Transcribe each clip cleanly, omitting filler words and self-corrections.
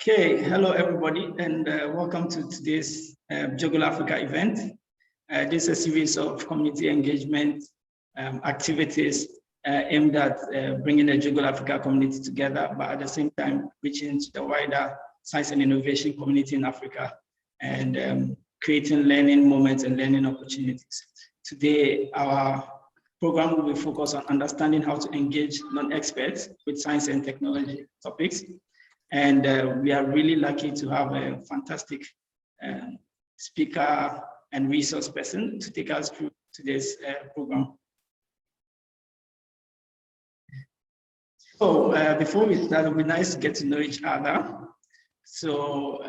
Okay, hello everybody, and welcome to today's JOGL Africa event. This is a series of community engagement activities aimed at bringing the JOGL Africa community together, but at the same time reaching to the wider science and innovation community in Africa and creating learning moments and learning opportunities. Today, our program will be focused on understanding how to engage non-experts with science and technology topics. And we are really lucky to have a fantastic speaker and resource person to take us through today's program. So before we start, it would be nice to get to know each other. So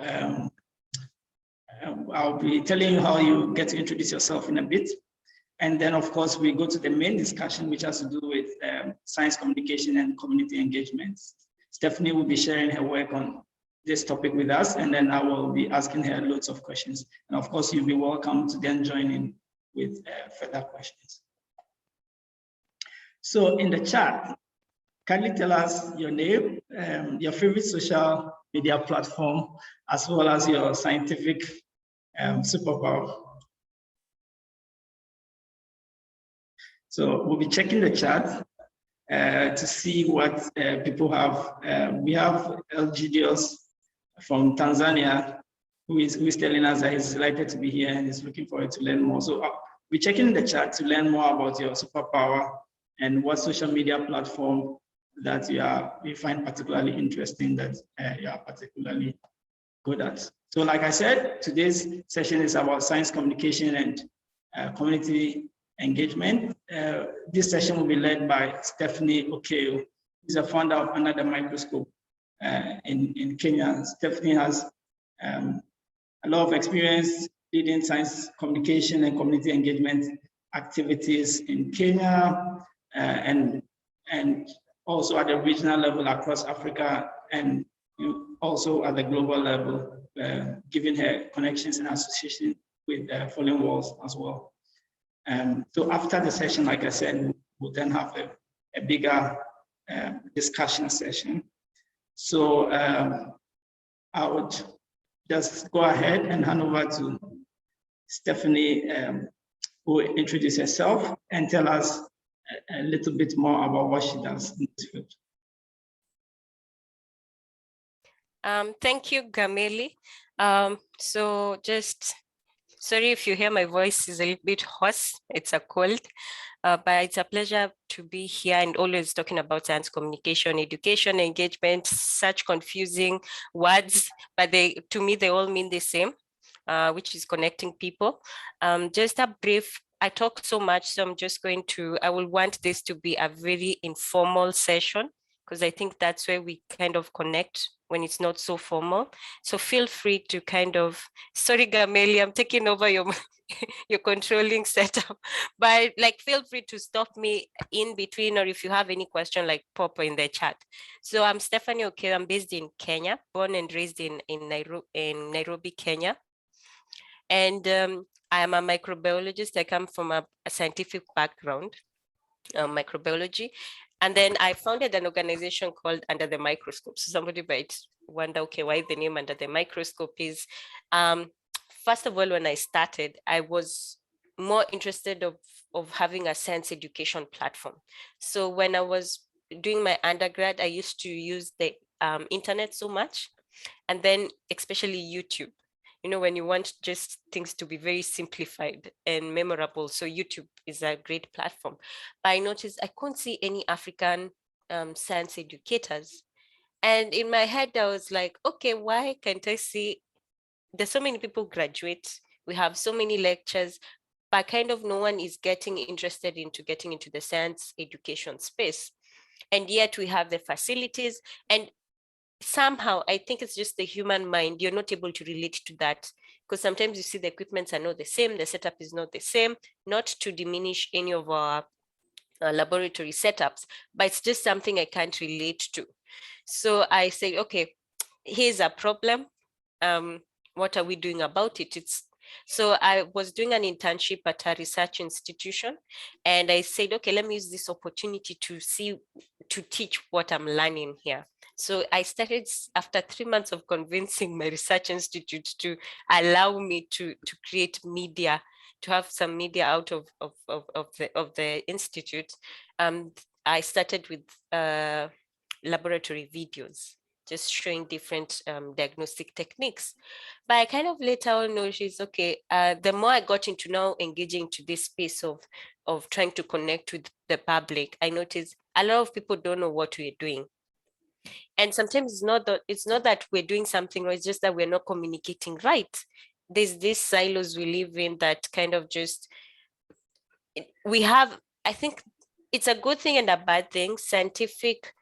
I'll be telling you how you get to introduce yourself in a bit. And then, of course, we go to the main discussion, which has to do with science communication and community engagement. Stephanie will be sharing her work on this topic with us, and then I will be asking her loads of questions. And of course, you'll be welcome to then join in with further questions. So in the chat, kindly tell us your name, your favorite social media platform, as well as your scientific superpower. So we'll be checking the chat to see what people have. We have Elgidios from Tanzania, who is telling us that he's delighted to be here and is looking forward to learn more. So we're checking the chat to learn more about your superpower and what social media platform that you find particularly interesting, that you are particularly good at. So like I said, today's session is about science communication and community engagement. This session will be led by Stephanie Okeyo. She's a founder of Under the Microscope in Kenya. Stephanie has a lot of experience leading science communication and community engagement activities in Kenya and also at the regional level across Africa, and also at the global level, given her connections and association with Falling Walls as well. So after the session, like I said, we'll then have a bigger discussion session. So I would just go ahead and hand over to Stephanie, who will introduce herself and tell us a little bit more about what she does in this field. Thank you, Gameli. So just sorry if you hear my voice is a little bit hoarse, it's a cold, but it's a pleasure to be here and always talking about science communication, education, engagement, such confusing words, but to me, they all mean the same, which is connecting people. Just a brief, I talk so much, so I will want this to be a very informal session, because I think that's where we kind of connect when it's not so formal. So feel free to sorry, Gameli, I'm taking over your controlling setup, but feel free to stop me in between, or if you have any question, pop in the chat. So I'm Stephanie Okeyo, I'm based in Kenya, born and raised in Nairobi, Kenya. And I am a microbiologist. I come from a scientific background, microbiology. And then I founded an organization called Under the Microscope. So somebody might wonder, okay, why the name Under the Microscope is, first of all, when I started, I was more interested of having a science education platform. So when I was doing my undergrad, I used to use the internet so much, and then especially YouTube. You know, when you want just things to be very simplified and memorable. So YouTube is a great platform. But I noticed I couldn't see any African science educators. And in my head, I was like, okay, why can't I see? There's so many people graduate. We have so many lectures, but no one is getting interested into getting into the science education space. And yet we have the facilities, and somehow I think it's just the human mind, you're not able to relate to that, because sometimes you see the equipments are not the same, the setup is not the same, not to diminish any of our laboratory setups, but it's just something I can't relate to. So I say, okay, here's a problem. What are we doing about it? So I was doing an internship at a research institution, and I said, okay, let me use this opportunity to teach what I'm learning here. So I started after 3 months of convincing my research institute to allow me to create media, to have some media out of the institute. I started with laboratory videos, just showing different diagnostic techniques. But I kind of later on noticed, okay, the more I got into now engaging to this space of trying to connect with the public, I noticed a lot of people don't know what we're doing. And sometimes it's not that we're doing something, or it's just that we're not communicating right. There's these silos we live in that kind of just, we have, I think it's a good thing and a bad thing. Scientific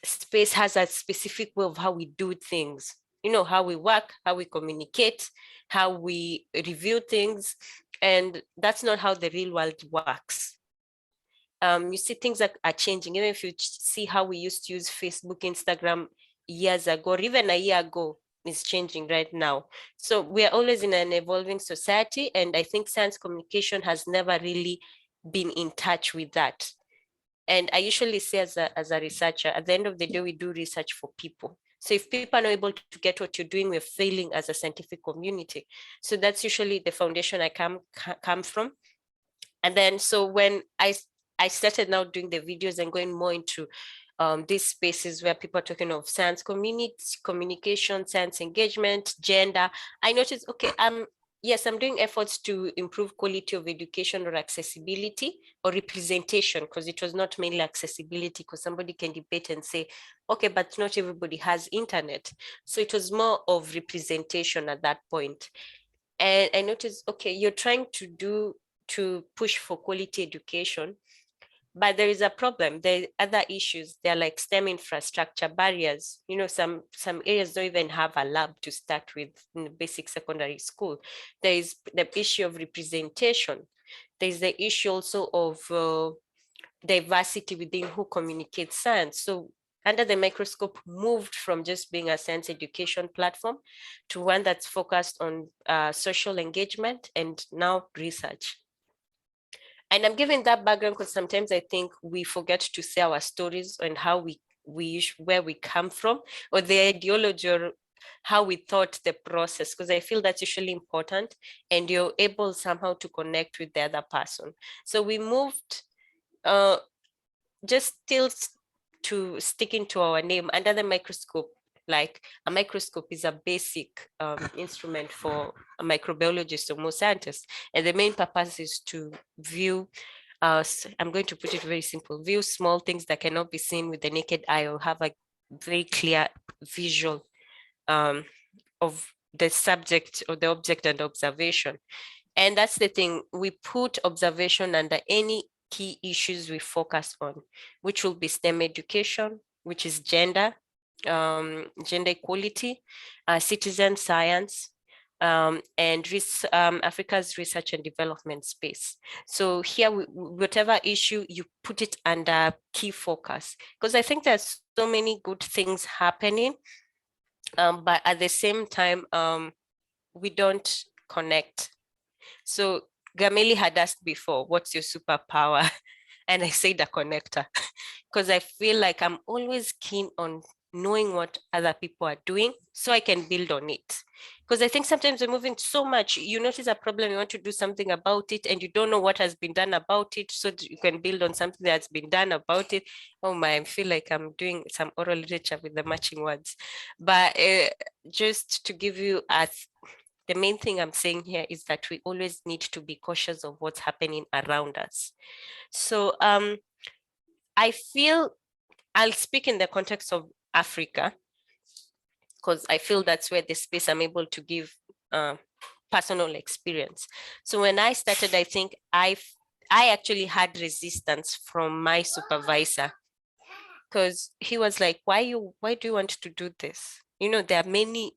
space has a specific way of how we do things, how we work, how we communicate, how we review things. And that's not how the real world works. You see things that are changing. Even if you see how we used to use Facebook, Instagram years ago, or even a year ago, is changing right now. So we are always in an evolving society. And I think science communication has never really been in touch with that. And I usually say as a researcher, at the end of the day, we do research for people. So if people are not able to get what you're doing, we're failing as a scientific community. So that's usually the foundation I come from. And then, so when I started now doing the videos and going more into these spaces where people are talking of science community, communication, science engagement, gender, I noticed, okay, yes, I'm doing efforts to improve quality of education or accessibility or representation, because it was not mainly accessibility, because somebody can debate and say, okay, but not everybody has internet. So it was more of representation at that point. And I noticed, okay, you're trying to push for quality education, but there is a problem. There are other issues. They're like STEM infrastructure barriers. Some areas don't even have a lab to start with in the basic secondary school. There is the issue of representation. There's the issue also of diversity within who communicates science. So Under the Microscope moved from just being a science education platform to one that's focused on social engagement and now research. And I'm giving that background because sometimes I think we forget to say our stories and how where we come from, or the ideology, or how we thought the process, because I feel that's usually important, and you're able somehow to connect with the other person. So we moved just still to sticking to our name, Under the Microscope. Like, a microscope is a basic instrument for a microbiologist or most scientists. And the main purpose is to view, I'm going to put it very simple, view small things that cannot be seen with the naked eye, or have a very clear visual of the subject or the object and observation. And that's the thing, we put observation under any key issues we focus on, which will be STEM education, which is gender equality, citizen science, and Africa's research and development space. So here, whatever issue, you put it under key focus, because I think there's so many good things happening, but at the same time, we don't connect. So Gameli had asked before, what's your superpower? And I said a connector, because I feel like I'm always keen on knowing what other people are doing so I can build on it. Because I think sometimes we're moving so much, you notice a problem, you want to do something about it, and you don't know what has been done about it, so you can build on something that's been done about it. Oh my, I feel like I'm doing some oral literature with the matching words. But just to give you the main thing I'm saying here is that we always need to be cautious of what's happening around us. So I feel I'll speak in the context of Africa, because I feel that's where the space I'm able to give personal experience. So when I started, I think I actually had resistance from my supervisor, because he was like, why do you want to do this? There are many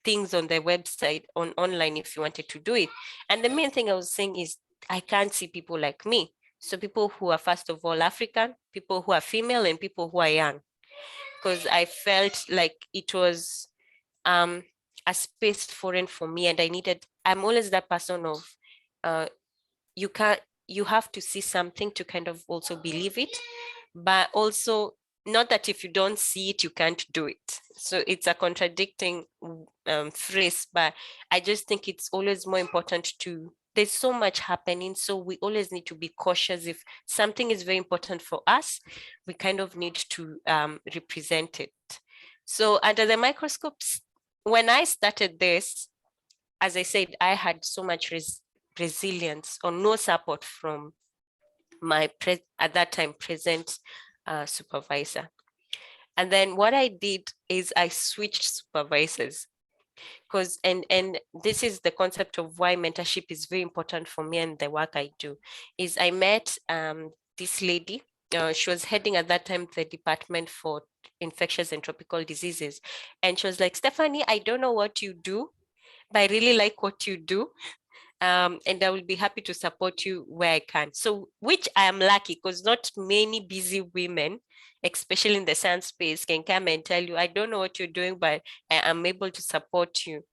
things on the website, online, if you wanted to do it. And the main thing I was saying is, I can't see people like me. So people who are, first of all, African, people who are female, and people who are young, because I felt like it was a space foreign for me, and I'm always that person of you have to see something to kind of also believe it, but also not that if you don't see it, you can't do it. So it's a contradicting phrase, but I just think it's always more important to, there's so much happening. So we always need to be cautious. If something is very important for us, we kind of need to represent it. So under the microscopes, when I started this, as I said, I had so much resilience or no support from my at that time present supervisor. And then what I did is I switched supervisors, because and this is the concept of why mentorship is very important for me and the work I do. Is I met this lady. She was heading at that time the department for infectious and tropical diseases, and she was like, Stephanie, I don't know what you do, but I really like what you do. And I will be happy to support you where I can. So, which I am lucky, because not many busy women, especially in the science space, can come and tell you, I don't know what you're doing, but I am able to support you.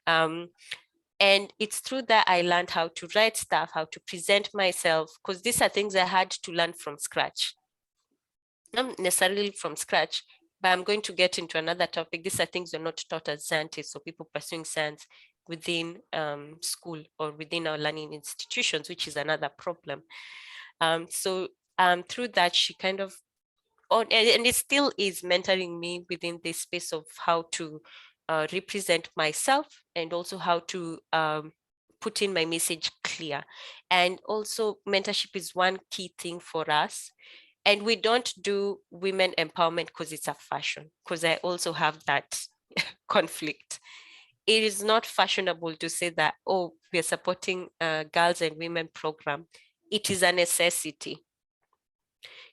And it's through that I learned how to write stuff, how to present myself, because these are things I had to learn from scratch. Not necessarily from scratch, but I'm going to get into another topic. These are things you're not taught as scientists or people pursuing science within school or within our learning institutions, which is another problem. So through that, she kind of, and it still is mentoring me within this space of how to represent myself and also how to put in my message clear. And also mentorship is one key thing for us. And we don't do women empowerment because it's a fashion, because I also have that conflict. It is not fashionable to say that, oh, we are supporting girls and women program. It is a necessity,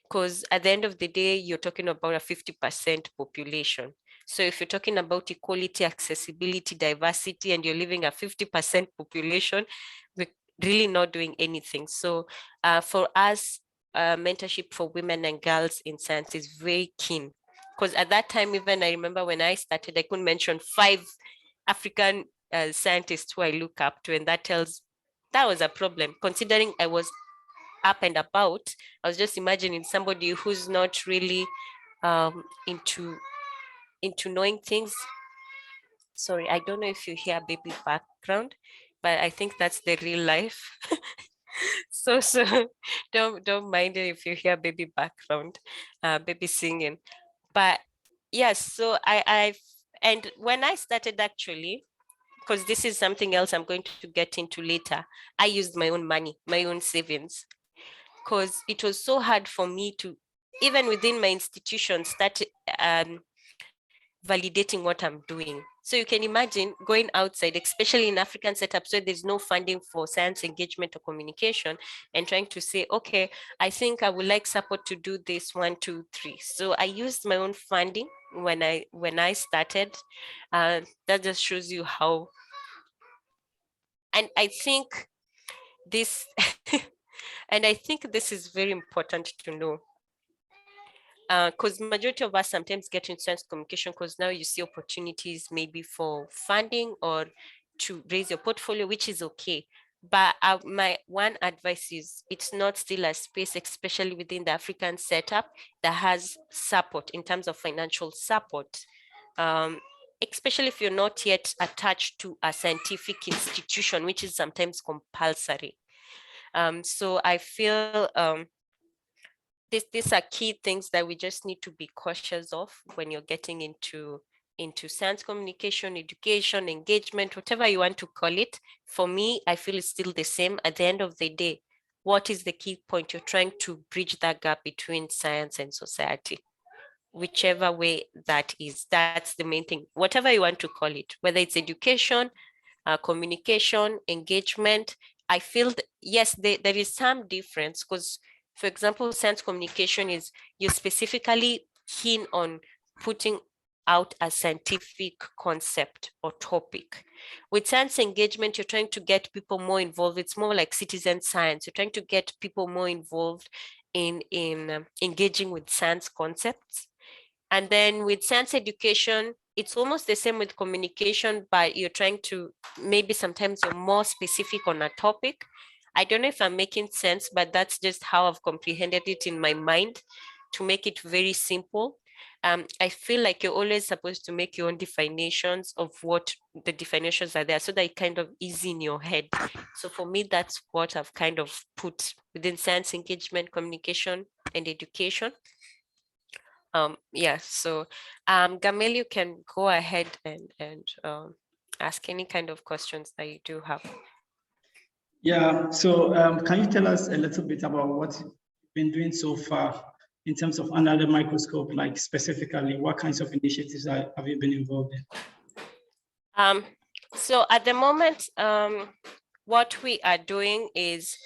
because at the end of the day, you're talking about a 50% population. So if you're talking about equality, accessibility, diversity, and you're living a 50% population, we're really not doing anything. So for us, mentorship for women and girls in science is very keen. Because at that time, even I remember when I started, I could mention 5 African scientists who I look up to, and that was a problem, considering I was up and about. I was just imagining somebody who's not really into knowing things. Sorry, I don't know if you hear baby background, but I think that's the real life. So don't mind it if you hear baby background, baby singing. But yes, so and when I started actually, because this is something else I'm going to get into later, I used my own money, my own savings, because it was so hard for me to, even within my institution, start validating what I'm doing. So you can imagine going outside, especially in African setups where there's no funding for science engagement or communication, and trying to say, okay, I think I would like support to do this 1, 2, 3. So I used my own funding when I started. That just shows you how, and I think this, and I think this is very important to know. Because majority of us sometimes get into science communication because now you see opportunities maybe for funding or to raise your portfolio, which is okay. But my one advice is it's not still a space, especially within the African setup, that has support in terms of financial support. Especially if you're not yet attached to a scientific institution, which is sometimes compulsory. So I feel these are key things that we just need to be cautious of when you're getting into science communication, education, engagement, whatever you want to call it. For me, I feel it's still the same. At the end of the day, what is the key point? You're trying to bridge that gap between science and society, whichever way that is. That's the main thing, whatever you want to call it, whether it's education, communication, engagement. I feel that, yes, there is some difference, because for example, science communication is you're specifically keen on putting out a scientific concept or topic. With science engagement, you're trying to get people more involved. It's more like citizen science. You're trying to get people more involved in engaging with science concepts. And then with science education, it's almost the same with communication, but you're trying to, maybe sometimes you're more specific on a topic. I don't know if I'm making sense, but that's just how I've comprehended it in my mind. to make it very simple, I feel like you're always supposed to make your own definitions of what the definitions are there so that it kind of is in your head. So for me, that's what I've kind of put within science engagement, communication, and education. Yeah, so Gamel, you can go ahead and ask any kind of questions that you do have. Yeah, so can you tell us a little bit about what you've been doing so far in terms of under the microscope, like specifically, what kinds of initiatives have you been involved in? So at the moment, what we are doing is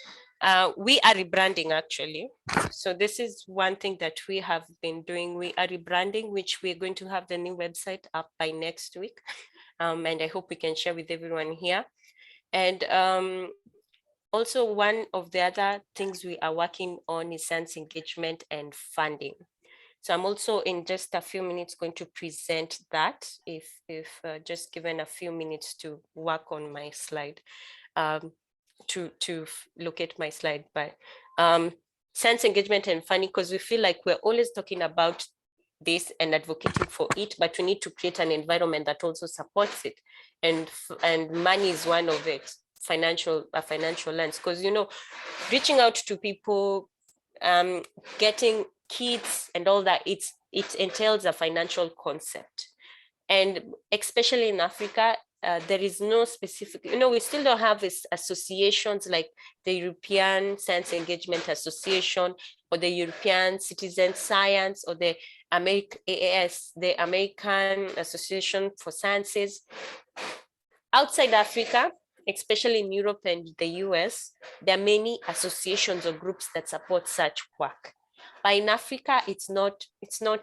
we are rebranding actually. So this is one thing that we have been doing. We are rebranding, which we're going to have the new website up by next week. And I hope we can share with everyone here. And also one of the other things we are working on is science engagement and funding. So I'm also in just a few minutes going to present that, if just given a few minutes to work on my slide, to locate my slide. But science engagement and funding, because we feel like we're always talking about this and advocating for it, but we need to create an environment that also supports it. And money is one of it, a financial lens, because, you know, reaching out to people, getting kids and all that, it entails a financial concept. And especially in Africa, there is no specific, you know, we still don't have this associations like the European Science Engagement Association or the European Citizen Science or the AAS, the American Association for Sciences. Outside Africa, especially in Europe and the US, there are many associations or groups that support such work. But in Africa, it's not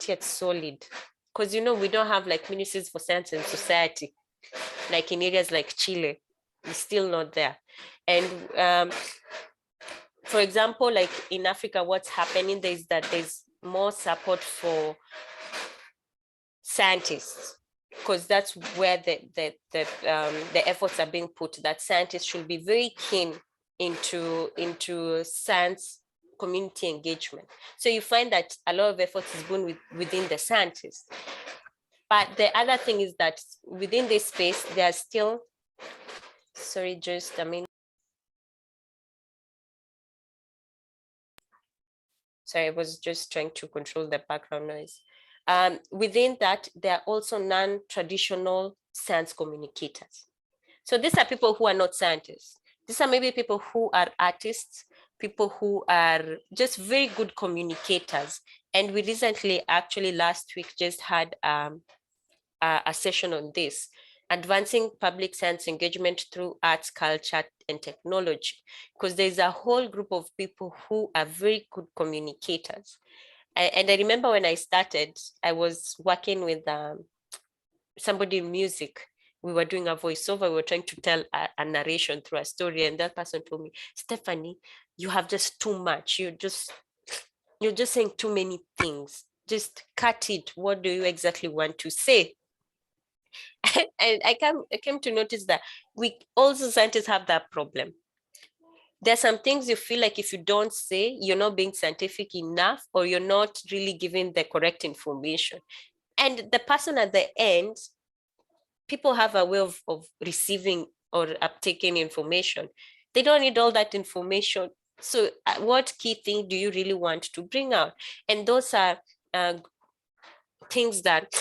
yet solid, because, you know, we don't have like ministries for science and society, like in areas like Chile. It's still not there. And for example, like in Africa, what's happening there is that there's more support for scientists, because that's where the efforts are being put, that scientists should be very keen into science community engagement. So you find that a lot of effort is going within the scientists. But the other thing is that within this space, there are still, sorry, just a minute. Sorry, I was just trying to control the background noise. Within that, there are also non-traditional science communicators. So these are people who are not scientists. These are maybe people who are artists, people who are just very good communicators. And we recently, actually last week, just had a session on this, advancing public science engagement through arts, culture, and technology, because there's a whole group of people who are very good communicators. And I remember when I started, I was working with somebody in music. We were doing a voiceover. We were trying to tell a narration through a story. And that person told me, Stephanie, you have just too much. You're just saying too many things. Just cut it. What do you exactly want to say? And I came to notice that we also scientists have that problem. There's some things you feel like if you don't say, you're not being scientific enough, or you're not really giving the correct information. And the person at the end, people have a way of receiving or uptaking information. They don't need all that information. So what key thing do you really want to bring out? And those are things that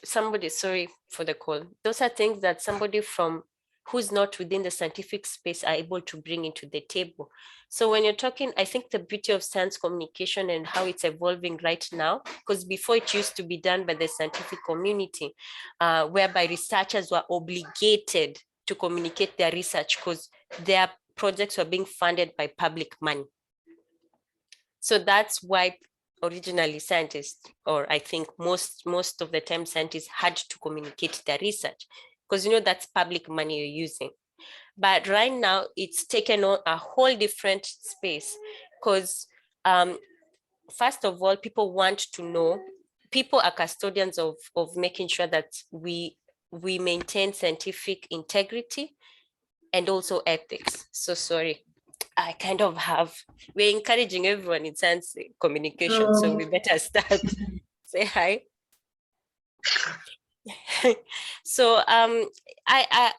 somebody, sorry for the call, those are things that somebody from who's not within the scientific space are able to bring into the table. So when you're talking, I think the beauty of science communication and how it's evolving right now, because before it used to be done by the scientific community, whereby researchers were obligated to communicate their research because their projects were being funded by public money. So that's why originally scientists, or I think most of the time scientists, had to communicate their research, because, you know, that's public money you're using. But right now it's taken on a whole different space, because first of all, people want to know, people are custodians of making sure that we maintain scientific integrity and also ethics. So sorry, we're encouraging everyone in science communication, so we better start. Say hi. So I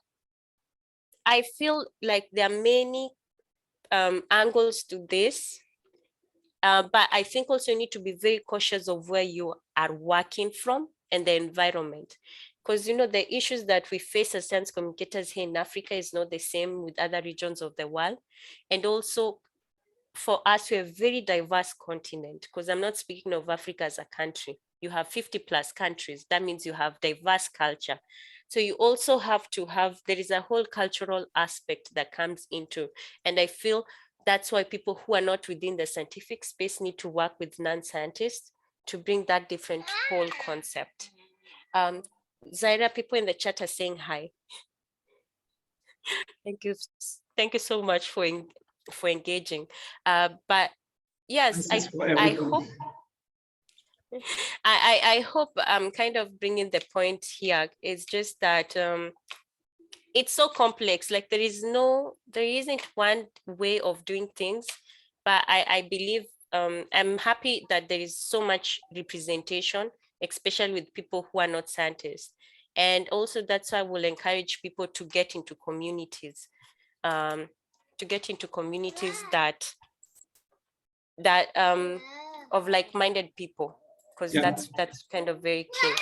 feel like there are many angles to this, but I think also you need to be very cautious of where you are working from and the environment, because the issues that we face as science communicators here in Africa is not the same with other regions of the world. And also for us, we're a very diverse continent, because I'm not speaking of Africa as a country. You have 50 plus countries. That means you have diverse culture. So you also have to have, there is a whole cultural aspect that comes into, and I feel that's why people who are not within the scientific space need to work with non-scientists to bring that different whole concept. Zaira, people in the chat are saying hi. Thank you. Thank you so much for engaging. But yes, I hope I hope I'm kind of bringing the point here is just that it's so complex. Like there isn't one way of doing things, but I believe I'm happy that there is so much representation, especially with people who are not scientists. And also that's why I will encourage people to get into communities, that of like-minded people, because that's kind of very key.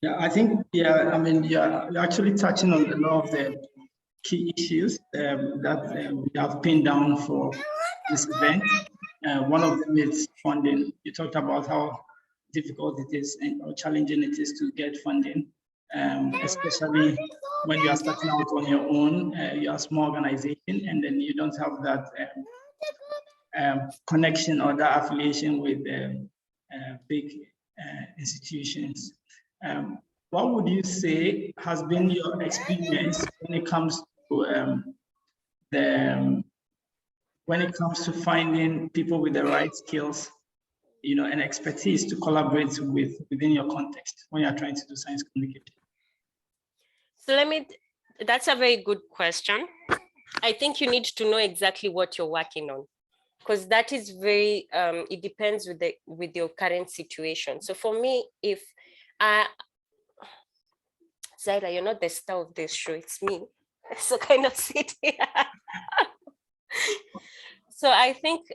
Yeah, I think, I mean, you're actually touching on a lot of the key issues that we have pinned down for this event. One of them is funding. You talked about how difficult it is and how challenging it is to get funding, especially when you are starting out on your own. You're a small organization, and then you don't have that connection or that affiliation with big institutions. What would you say has been your experience when it comes to when it comes to finding people with the right skills, and expertise to collaborate within your context when you're trying to do science communication? So that's a very good question. I think you need to know exactly what you're working on, because that is very, it depends with your current situation. So for me, if Zaira, you're not the star of this show, it's me. So kind of sit here. So I think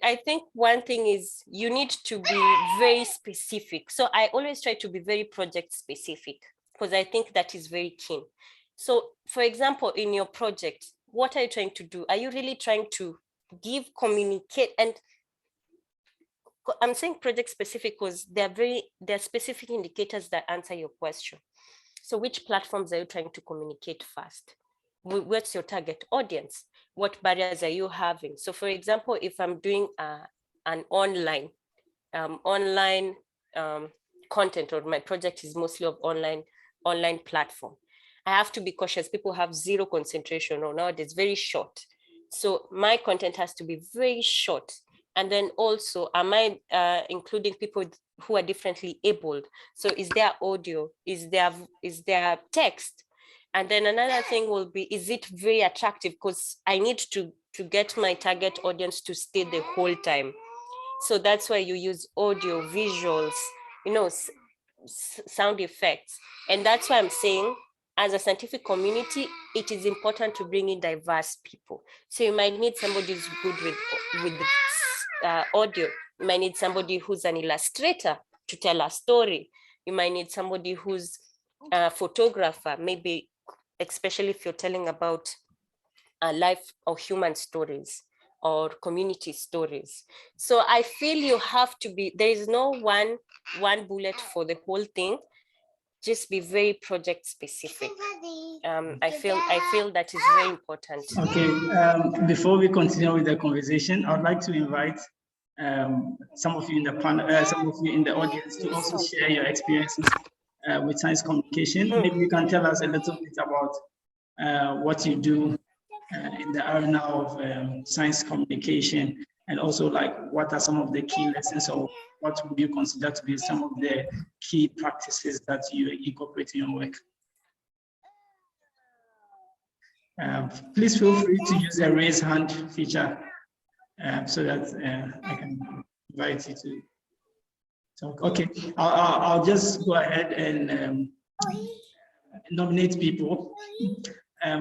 one thing is you need to be very specific. So I always try to be very project specific, because I think that is very key. So for example, in your project, what are you trying to do? Are you really trying to communicate? And I'm saying project specific because they're specific indicators that answer your question. So which platforms are you trying to communicate first? What's your target audience? What barriers are you having? So for example, if I'm doing an online content, or my project is mostly of online platform, I have to be cautious. People have zero concentration, or nowadays very short. So my content has to be very short. And then also, am I including people who are differently abled? So is there audio? Is there text? And then another thing will be, is it very attractive? Because I need to get my target audience to stay the whole time. So that's why you use audio, visuals, sound effects. And that's why I'm saying, as a scientific community, it is important to bring in diverse people. So you might need somebody who's good with audio. You might need somebody who's an illustrator to tell a story. You might need somebody who's a photographer, maybe especially if you're telling about life or human stories or community stories. So I feel you have to be, there is no one bullet for the whole thing. Just be very project specific. I feel that is very important. Okay, before we continue with the conversation, I'd like to invite some of you in the panel, some of you in the audience to also share your experiences with science communication. Maybe you can tell us a little bit about what you do in the arena of science communication, and also like what are some of the key lessons, or what would you consider to be some of the key practices that you incorporate in your work? Please feel free to use the raise hand feature so that I can invite you to talk. Okay, I'll just go ahead and nominate people.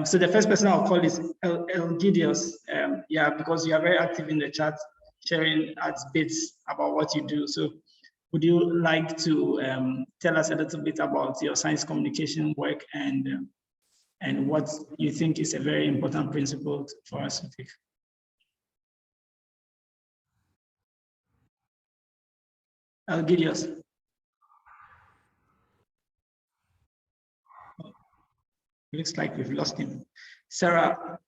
So the first person I'll call is Elgidius. Yeah, because you are very active in the chat, sharing at bits about what you do. So would you like to tell us a little bit about your science communication work and what you think is a very important principle for us to take? Elgidius. Looks like we've lost him. Sarah,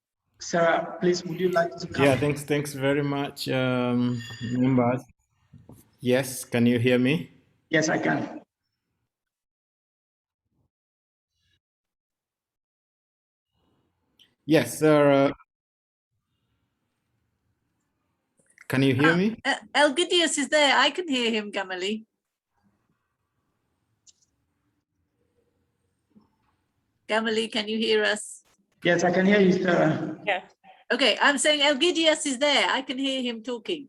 please, would you like to come? Yeah, thanks very much, members. Yes, can you hear me? Yes, I can. Yes, sir. Can you hear me? Elgidius is there. I can hear him, Gamali. Gamali, can you hear us? Yes, I can hear you, Sarah. Yeah. Okay, I'm saying Elgidius is there. I can hear him talking.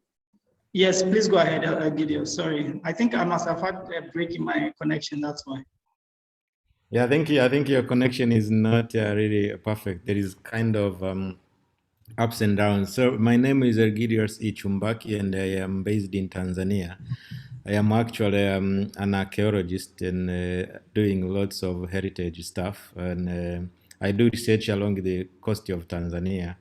Yes, please go ahead, Elgidius. Sorry, I think I must have had a break in my connection. That's why. Yeah, I think your connection is not really perfect. There is kind of ups and downs. So my name is Elgidius Ichumbaki, and I am based in Tanzania. I am actually an archaeologist and doing lots of heritage stuff, and I do research along the coast of Tanzania,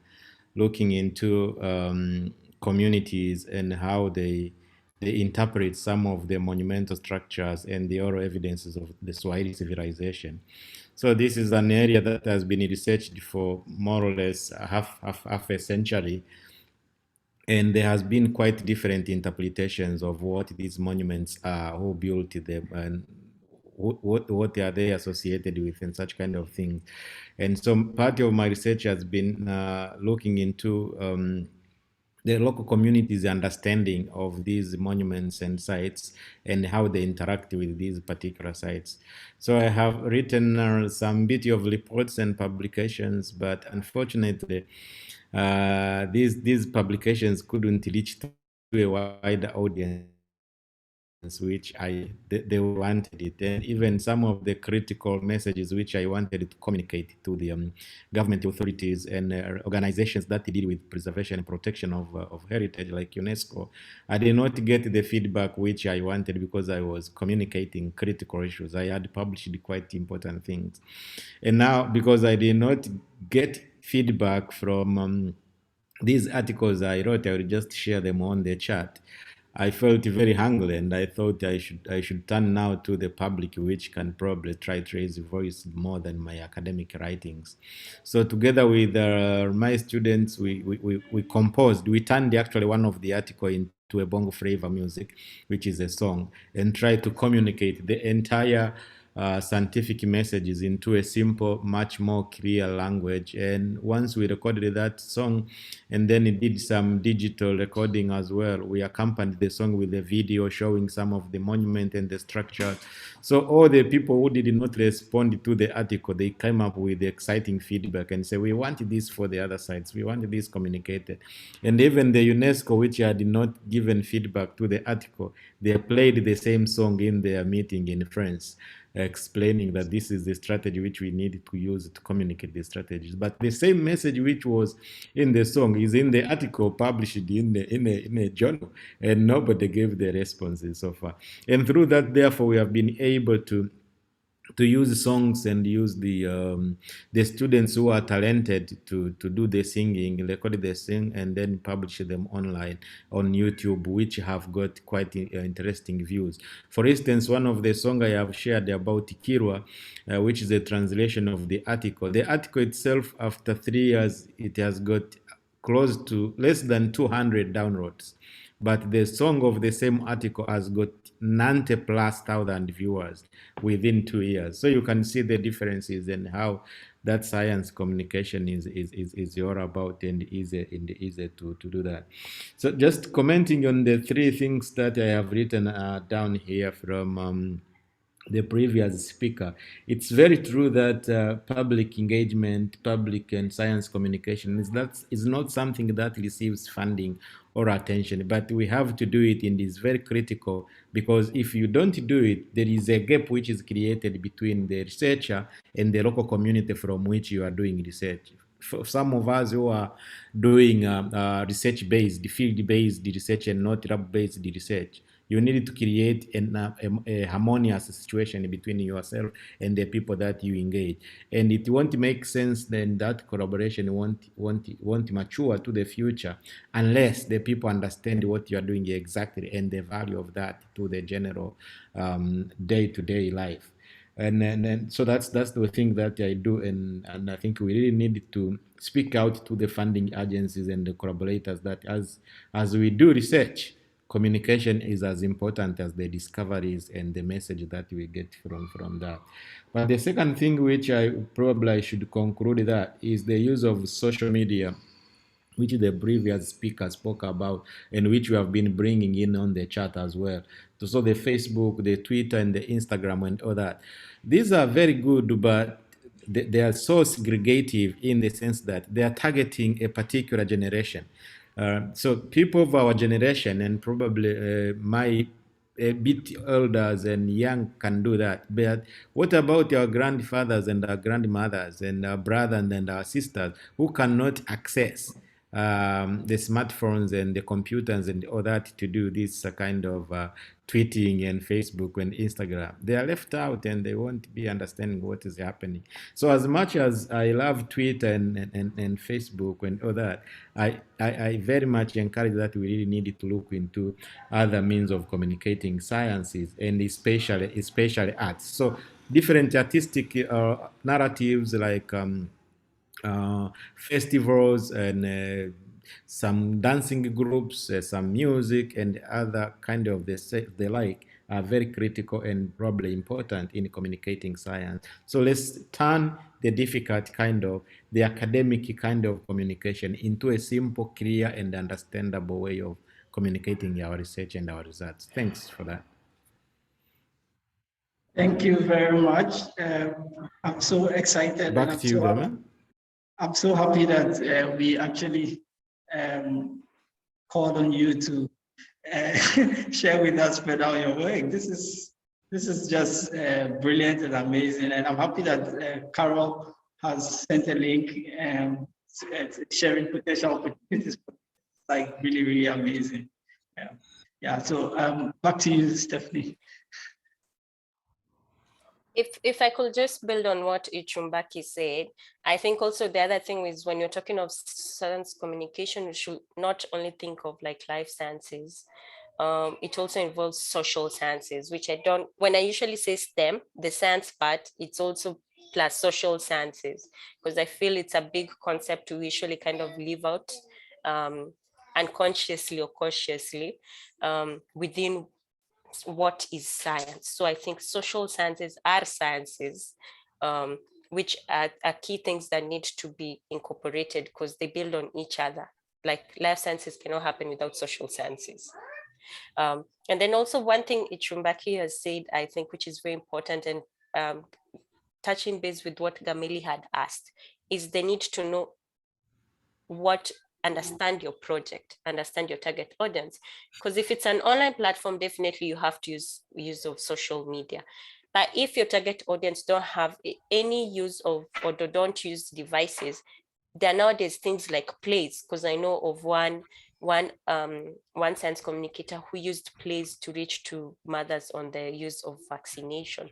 looking into communities and how they interpret some of the monumental structures and the oral evidences of the Swahili civilization. So this is an area that has been researched for more or less half a century, and there has been quite different interpretations of what these monuments are, who built them, and what are they associated with, and such kind of things. And so part of my research has been looking into the local community's understanding of these monuments and sites and how they interact with these particular sites. So I have written some bit of reports and publications, but unfortunately, these publications couldn't reach to a wider audience, which they wanted it, and even some of the critical messages which I wanted to communicate to the government authorities and organizations that deal with preservation and protection of heritage, like UNESCO. I did not get the feedback which I wanted because I was communicating critical issues. I had published quite important things, and now because I did not get feedback from these articles I wrote, I will just share them on the chat. I felt very hungry, and I thought I should turn now to the public, which can probably try to raise a voice more than my academic writings. So together with my students, we composed. We turned actually one of the article into a bongo flavor music, which is a song, and tried to communicate the entire scientific messages into a simple, much more clear language. And once we recorded that song, and then it did some digital recording as well, we accompanied the song with a video showing some of the monument and the structure. So all the people who did not respond to the article, they came up with exciting feedback and say, we want this for the other sites, we want this communicated. And even the UNESCO, which had not given feedback to the article, they played the same song in their meeting in France, explaining that this is the strategy which we need to use to communicate the strategies. But the same message which was in the song is in the article published in a journal, and nobody gave the responses so far. And through that, therefore, we have been able to use songs and use the students who are talented to do the singing, record the sing, and then publish them online on YouTube, which have got quite interesting views. For instance, one of the songs I have shared about Kirwa, which is a translation of the article. The article itself, after 3 years, it has got close to less than 200 downloads. But the song of the same article has got 90,000+ viewers within 2 years. So you can see the differences and how that science communication is all about, and easy to do that. So just commenting on the 3 things that I have written down here from the previous speaker. It's very true that public engagement, public and science communication is not something that receives funding or attention, but we have to do it in this very critical, because if you don't do it, there is a gap which is created between the researcher and the local community from which you are doing research. For some of us who are doing research-based, field-based research and not lab-based research, you need to create a harmonious situation between yourself and the people that you engage. And it won't make sense then that collaboration won't mature to the future unless the people understand what you are doing exactly and the value of that to the general day-to-day life. And so that's the thing that I do, and I think we really need to speak out to the funding agencies and the collaborators that as we do research, communication is as important as the discoveries and the message that we get from that. But the second thing which I probably should conclude that is the use of social media, which the previous speaker spoke about and which we have been bringing in on the chat as well. So the Facebook, the Twitter, and the Instagram and all that. These are very good, but they are so segregative in the sense that they are targeting a particular generation. So people of our generation and probably my a bit elders and young can do that. But what about our grandfathers and our grandmothers and our brothers and our sisters who cannot access the smartphones and the computers and all that to do this kind of tweeting and Facebook and Instagram? They are left out and they won't be understanding what is happening. So as much as I love Twitter and Facebook and all that, I very much encourage that we really need to look into other means of communicating sciences and especially arts. So different artistic narratives like festivals and some dancing groups, some music and other kind of the like are very critical and probably important in communicating science. So let's turn the difficult kind of, the academic kind of communication into a simple, clear and understandable way of communicating our research and our results. Thanks for that. Thank you very much. I'm so excited. Back to you, Gama. I'm so happy that we actually called on you to share with us further your work. This is just brilliant and amazing, and I'm happy that Carol has sent a link and sharing potential opportunities. Like really, really amazing. Yeah. So back to you, Stephanie. If I could just build on what Ichumbaki said, I think also the other thing is when you're talking of science communication, we should not only think of like life sciences. It also involves social sciences, which I don't, when I usually say STEM, the science part, it's also plus social sciences, because I feel it's a big concept to usually kind of leave out unconsciously or consciously within what is science. So I think social sciences are sciences, which are key things that need to be incorporated because they build on each other. Like life sciences cannot happen without social sciences. And then also one thing Ichumbaki has said, I think, which is very important and touching base with what Gameli had asked, is the need to know understand your project, understand your target audience. Because if it's an online platform, definitely you have to use of social media. But if your target audience don't have any use of or don't use devices, there are nowadays things like plays, because I know of one science communicator who used plays to reach to mothers on the use of vaccination.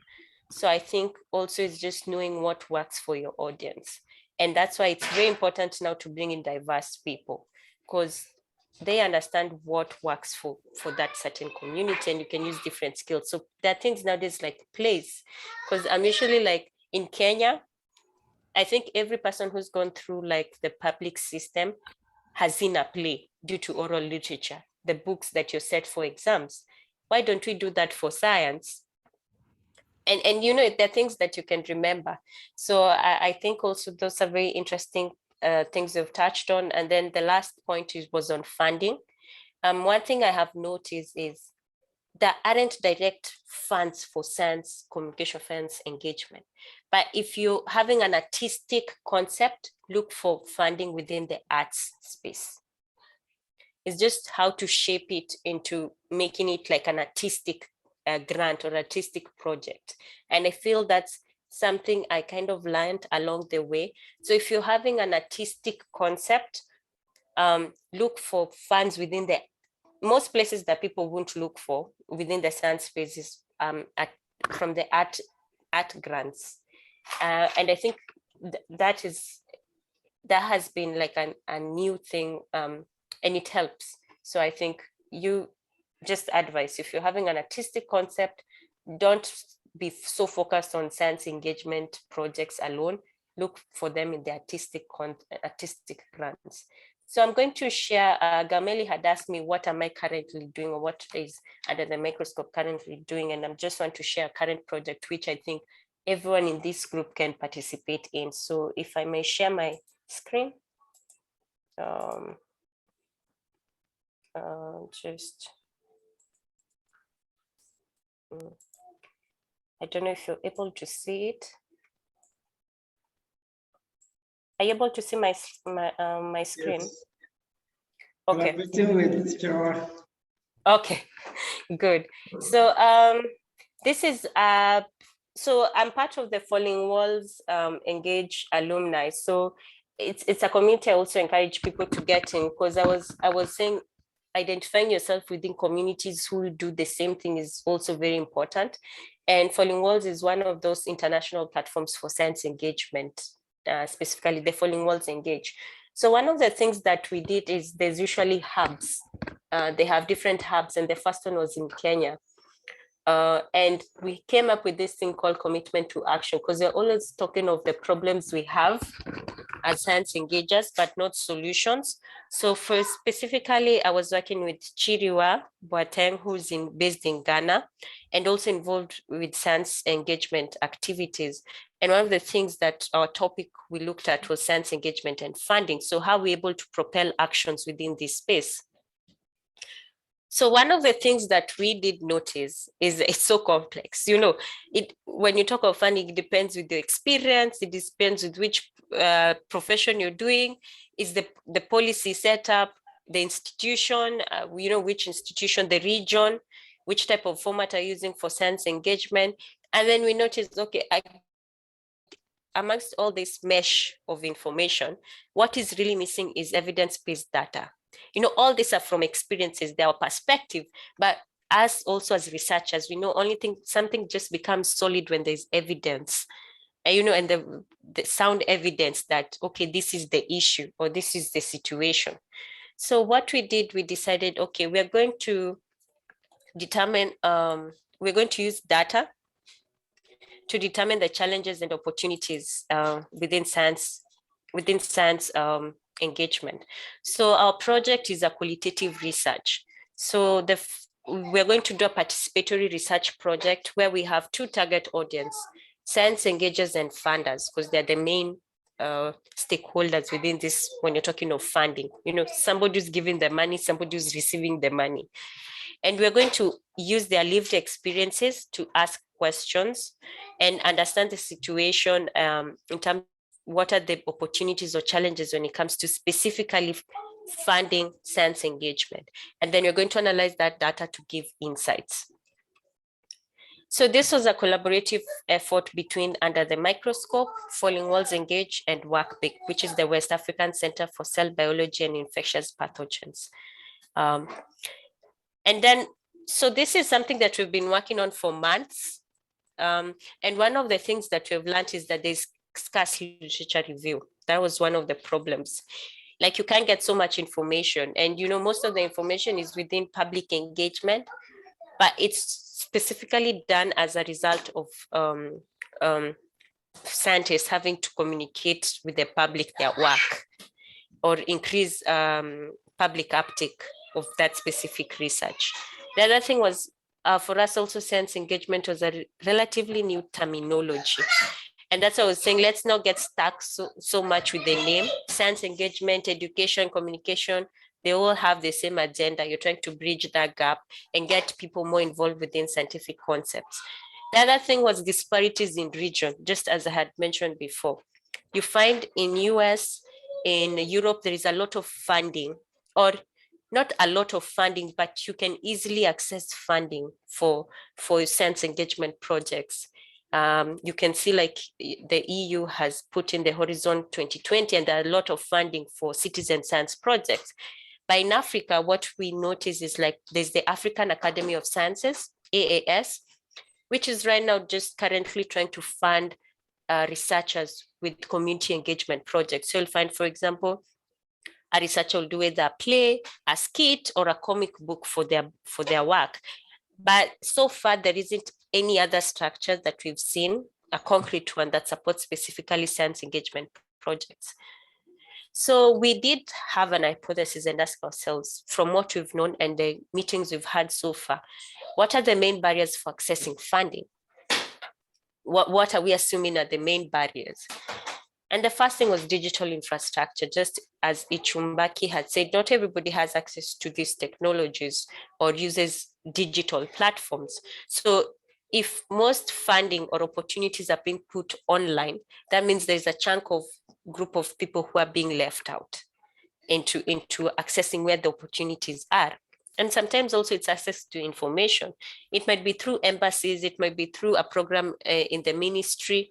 So I think also it's just knowing what works for your audience. And that's why it's very important now to bring in diverse people, because they understand what works for that certain community, and you can use different skills. So there are things nowadays like plays, because I'm usually like in Kenya, I think every person who's gone through like the public system has seen a play due to oral literature, the books that you're set for exams. Why don't we do that for science? And you know, there are things that you can remember. So I think also those are very interesting things you've touched on. And then the last point was on funding. One thing I have noticed is there aren't direct funds for science communication, science engagement. But if you're having an artistic concept, look for funding within the arts space. It's just how to shape it into making it like an artistic grant or artistic project. And I feel that's something I kind of learned along the way. So if you're having an artistic concept, look for funds within the, most places that people won't look for within the science spaces from the art grants. And I think that has been like a new thing, and it helps. So I think you just advise, if you're having an artistic concept, don't be so focused on science engagement projects alone. Look for them in the artistic grants. So I'm going to share, Gameli had asked me, what am I currently doing, or what is under the microscope currently doing? And I'm just want to share a current project, which I think everyone in this group can participate in. So if I may share my screen. I don't know if you're able to see it. Are you able to see my screen? Yes. Okay. With Okay, good. So this is so I'm part of the Falling Walls Engage alumni. So it's a community I also encourage people to get in, because I was saying identifying yourself within communities who do the same thing is also very important. And Falling Walls is one of those international platforms for science engagement, specifically the Falling Walls Engage. So one of the things that we did is there's usually hubs. They have different hubs, and the first one was in Kenya. And we came up with this thing called commitment to action, because we're always talking of the problems we have as science engagers, but not solutions. So for specifically, I was working with Chiriwa Boateng, who's based in Ghana, and also involved with science engagement activities. And one of the things that our topic we looked at was science engagement and funding. So how are we able to propel actions within this space? So one of the things that we did notice is it's so complex. You know, when you talk of funding, it depends with the experience, it depends with which profession you're doing, is the policy setup, the institution, you know, which institution, the region, which type of format are you using for science engagement. And then we noticed, okay, amongst all this mesh of information, what is really missing is evidence-based data. You know, all these are from experiences, their perspective, but us also as researchers, we know only thing, something just becomes solid when there's evidence, and, you know, and the sound evidence that, okay, this is the issue or this is the situation. So what we did, we decided, okay, we're going to determine, we're going to use data to determine the challenges and opportunities within science engagement. So our project is a qualitative research. So we're going to do a participatory research project where we have two target audience, science engagers and funders, because they're the main stakeholders within this when you're talking of funding. You know, somebody who's giving the money, somebody who's receiving the money. And we're going to use their lived experiences to ask questions and understand the situation in terms of what are the opportunities or challenges when it comes to specifically funding science engagement. And then you're going to analyze that data to give insights. So this was a collaborative effort between Under the Microscope, Falling Walls Engage, and WACBIC, which is the West African Center for Cell Biology and Infectious Pathogens. And then, so this is something that we've been working on for months. And one of the things that we've learned is that there's scarce literature review. That was one of the problems. Like, you can't get so much information, and, you know, most of the information is within public engagement, but it's specifically done as a result of scientists having to communicate with the public their work or increase public uptake of that specific research. The other thing was, for us also, science engagement was a relatively new terminology. And that's what I was saying, let's not get stuck so much with the name. Science engagement, education, communication, they all have the same agenda. You're trying to bridge that gap and get people more involved within scientific concepts. The other thing was disparities in region, just as I had mentioned before. You find in US, in Europe, there is a lot of funding, or not a lot of funding, but you can easily access funding for science engagement projects. You can see like the EU has put in the Horizon 2020, and there are a lot of funding for citizen science projects. But in Africa, what we notice is like there's the African Academy of Sciences, AAS, which is right now just currently trying to fund researchers with community engagement projects. So you'll find, for example, a researcher will do either a play, a skit, or a comic book for their work. But so far, there isn't any other structure that we've seen, a concrete one that supports specifically science engagement projects. So we did have an hypothesis and ask ourselves, from what we've known and the meetings we've had so far, what are the main barriers for accessing funding? What are we assuming are the main barriers? And the first thing was digital infrastructure. Just as Ichumbaki had said, not everybody has access to these technologies or uses digital platforms. So if most funding or opportunities are being put online, that means there's a chunk of group of people who are being left out into accessing where the opportunities are. And sometimes also it's access to information. It might be through embassies, it might be through a program in the Ministry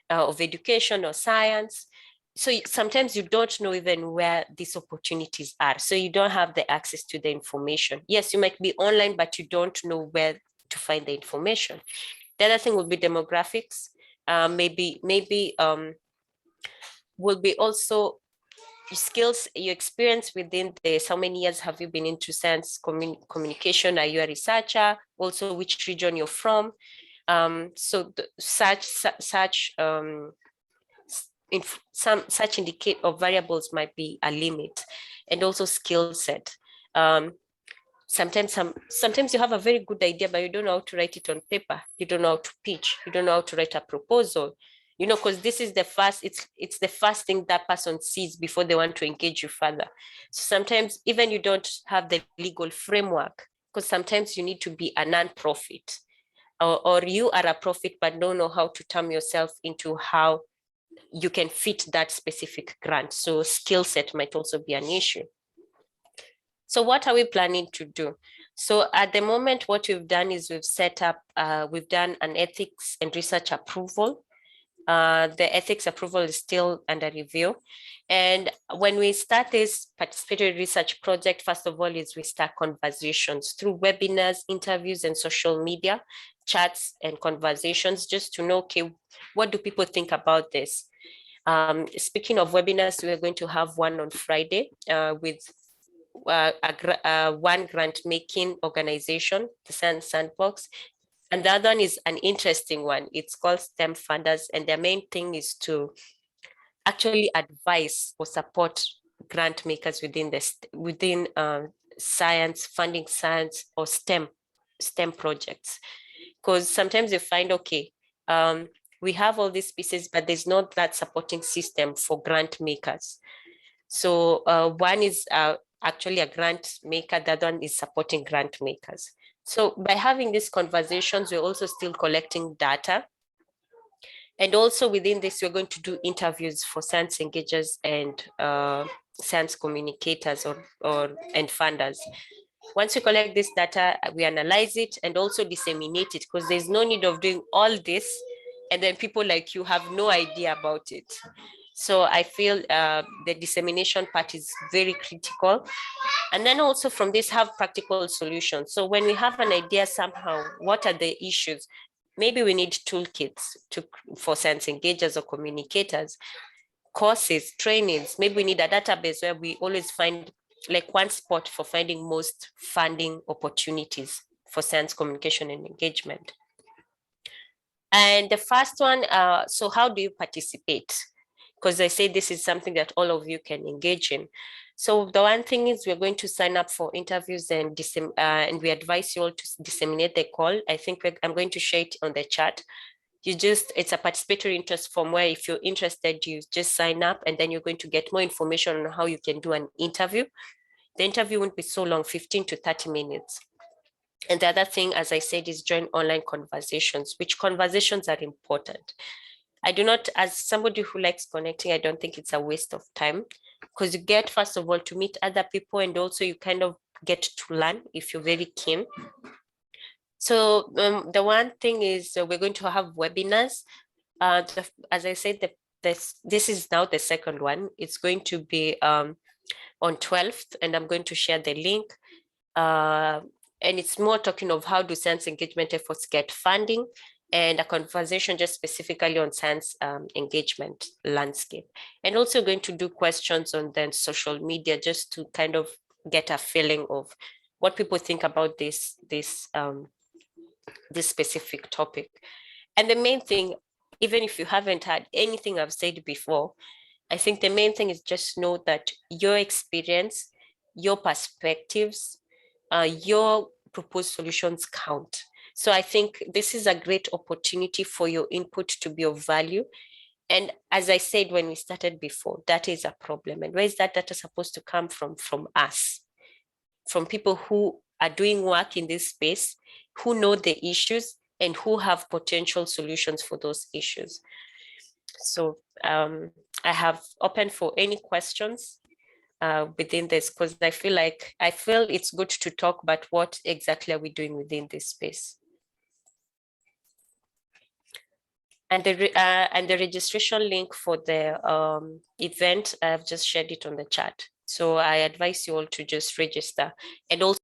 of Education or Science. So sometimes you don't know even where these opportunities are. So you don't have the access to the information. Yes, you might be online, but you don't know where to find the information. The other thing would be demographics. Maybe will be also skills, your experience within this. How many years have you been into science communication? Are you a researcher? Also, which region you're from? So such indicate of variables might be a limit, and also skill set. Sometimes you have a very good idea, but you don't know how to write it on paper. You don't know how to pitch. You don't know how to write a proposal. You know, because this is the first, it's the first thing that person sees before they want to engage you further. So sometimes even you don't have the legal framework, because sometimes you need to be a non-profit, or you are a profit but don't know how to turn yourself into how you can fit that specific grant. So skill set might also be an issue. So what are we planning to do? So at the moment, what we've done is we've set up, we've done an ethics and research approval. The ethics approval is still under review. And when we start this participatory research project, first of all, is we start conversations through webinars, interviews, and social media, chats and conversations, just to know, okay, what do people think about this? Speaking of webinars, we're going to have one on Friday with one grant making organization, the Science Sandbox. And the other one is an interesting one. It's called STEM Funders. And their main thing is to actually advise or support grant makers within science, funding science or STEM projects. Because sometimes you find, okay, we have all these pieces, but there's not that supporting system for grant makers. So one is actually a grant maker, the other one is supporting grant makers. So by having these conversations, we're also still collecting data. And also within this, we're going to do interviews for science engagers and science communicators and funders. Once we collect this data, we analyze it and also disseminate it, because there's no need of doing all this and then people like you have no idea about it. So I feel the dissemination part is very critical. And then also from this, have practical solutions. So when we have an idea somehow, what are the issues? Maybe we need toolkits for science engagers or communicators, courses, trainings. Maybe we need a database where we always find like one spot for finding most funding opportunities for science communication and engagement. And the first one, so how do you participate? Because I say this is something that all of you can engage in. So the one thing is we're going to sign up for interviews and we advise you all to disseminate the call. I think I'm going to share it on the chat. It's a participatory interest form where if you're interested, you just sign up and then you're going to get more information on how you can do an interview. The interview won't be so long, 15 to 30 minutes. And the other thing, as I said, is join online conversations, which conversations are important. I do not, as somebody who likes connecting, I don't think it's a waste of time. because you get, first of all, to meet other people, and also you kind of get to learn if you're very keen. So the one thing is we're going to have webinars. As I said, this is now the second one. It's going to be on 12th, and I'm going to share the link. And it's more talking of how do science engagement efforts get funding, and a conversation just specifically on science engagement landscape. And also going to do questions on then social media, just to kind of get a feeling of what people think about this specific topic. And the main thing, even if you haven't had anything I've said before, I think the main thing is just know that your experience, your perspectives, your proposed solutions count. So I think this is a great opportunity for your input to be of value. And as I said when we started before, data is a problem. And where is that data supposed to come from? From us, from people who are doing work in this space, who know the issues, and who have potential solutions for those issues. So I have opened for any questions within this, because I feel it's good to talk about what exactly are we doing within this space. And the registration link for the event, I've just shared it on the chat. So I advise you all to just register. And also,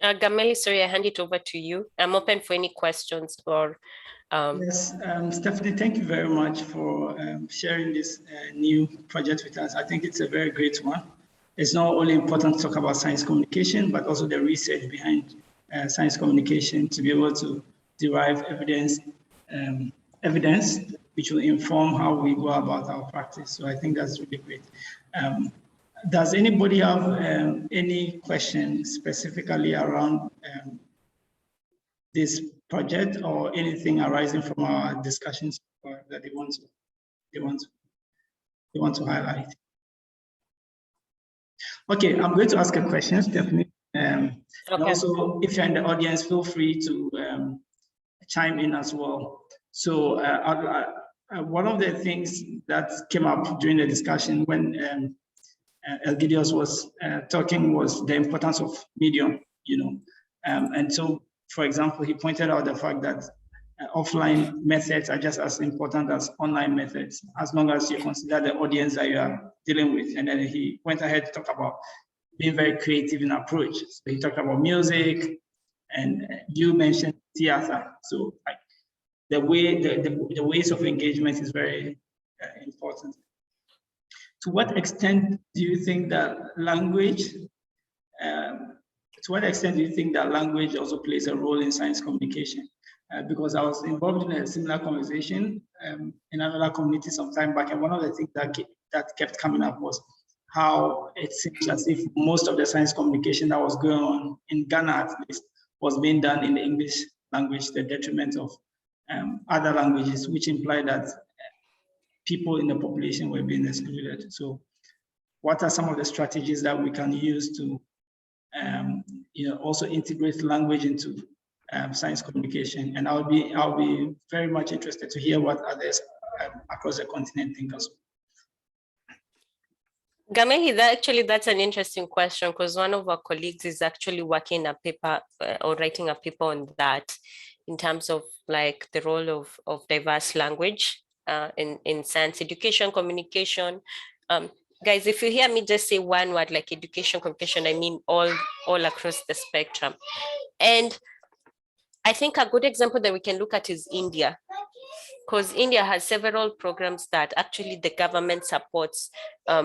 Gameli, sorry, I hand it over to you. I'm open for any questions or. Yes, Stephanie, thank you very much for sharing this new project with us. I think it's a very great one. It's not only important to talk about science communication, but also the research behind science communication to be able to derive evidence which will inform how we go about our practice. So I think that's really great. Does anybody have any questions specifically around this project or anything arising from our discussions that they want to highlight? Okay, I'm going to ask a question, Stephanie. And also, if you're in the audience, feel free to chime in as well. So one of the things that came up during the discussion when Elgidius was talking was the importance of medium, and so, for example, he pointed out the fact that offline methods are just as important as online methods, as long as you consider the audience that you are dealing with. And then he went ahead to talk about being very creative in approach. So he talked about music, and you mentioned theater. So like the ways of engagement is very important. To what extent do you think that language also plays a role in science communication? Because I was involved in a similar conversation in another community some time back, and one of the things that kept coming up was how it seems as if most of the science communication that was going on in Ghana, at least, was being done in the English language, to the detriment of other languages, which implied that people in the population were being excluded. So what are some of the strategies that we can use to also integrate language into science communication? And I'll be very much interested to hear what others across the continent think as well. Gameli, that's an interesting question, because one of our colleagues is actually working a paper or writing a paper on that, in terms of like the role of diverse language in science education, communication. Guys, if you hear me just say one word like education, communication, I mean all across the spectrum. And I think a good example that we can look at is India, because India has several programs that actually the government supports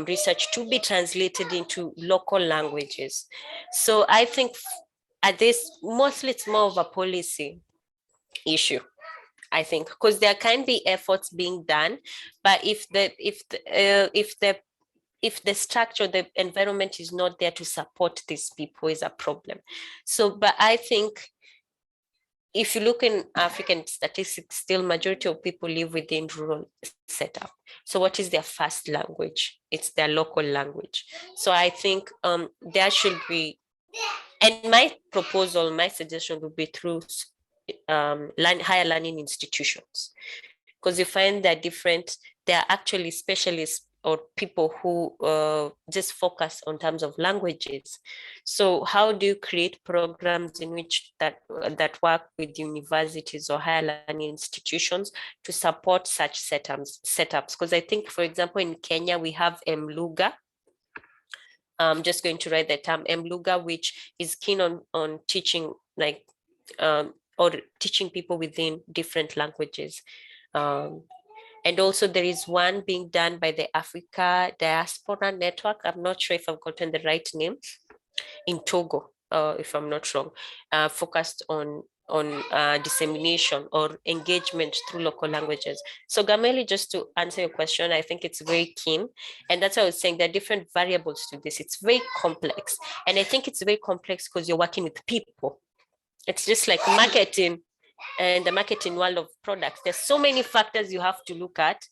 research to be translated into local languages. So I think at this, mostly it's more of a policy issue, I think, because there can be efforts being done, but if the structure, the environment is not there to support these people, is a problem. So, but I think if you look in African statistics, still majority of people live within rural setup. So what is their first language? It's their local language. So I think there should be And my proposal, my suggestion would be through higher learning institutions, because you find that there are actually specialists or people who just focus on terms of languages. So how do you create programs in which that work with universities or higher learning institutions to support such setups? Because I think, for example, in Kenya, we have Mluga. I'm just going to write the term Mluga, which is keen on teaching or teaching people within different languages. And also there is one being done by the Africa Diaspora Network. I'm not sure if I've gotten the right name, in Togo, if I'm not wrong, focused on dissemination or engagement through local languages. So Gameli, just to answer your question, I think it's very keen. And that's why I was saying there are different variables to this. It's very complex. And I think it's very complex because you're working with people. It's just like marketing and the marketing world of products. There's so many factors you have to look at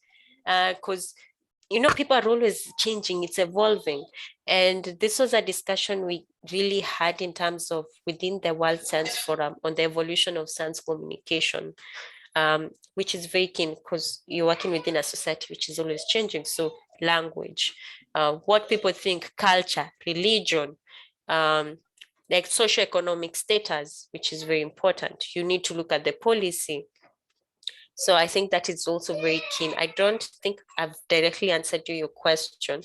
because people are always changing, it's evolving. And this was a discussion we really had in terms of within the World Science Forum on the evolution of science communication, which is very keen because you're working within a society which is always changing. So language, what people think, culture, religion, like socioeconomic status, which is very important. You need to look at the policy. So I think that is also very keen. I don't think I've directly answered your question,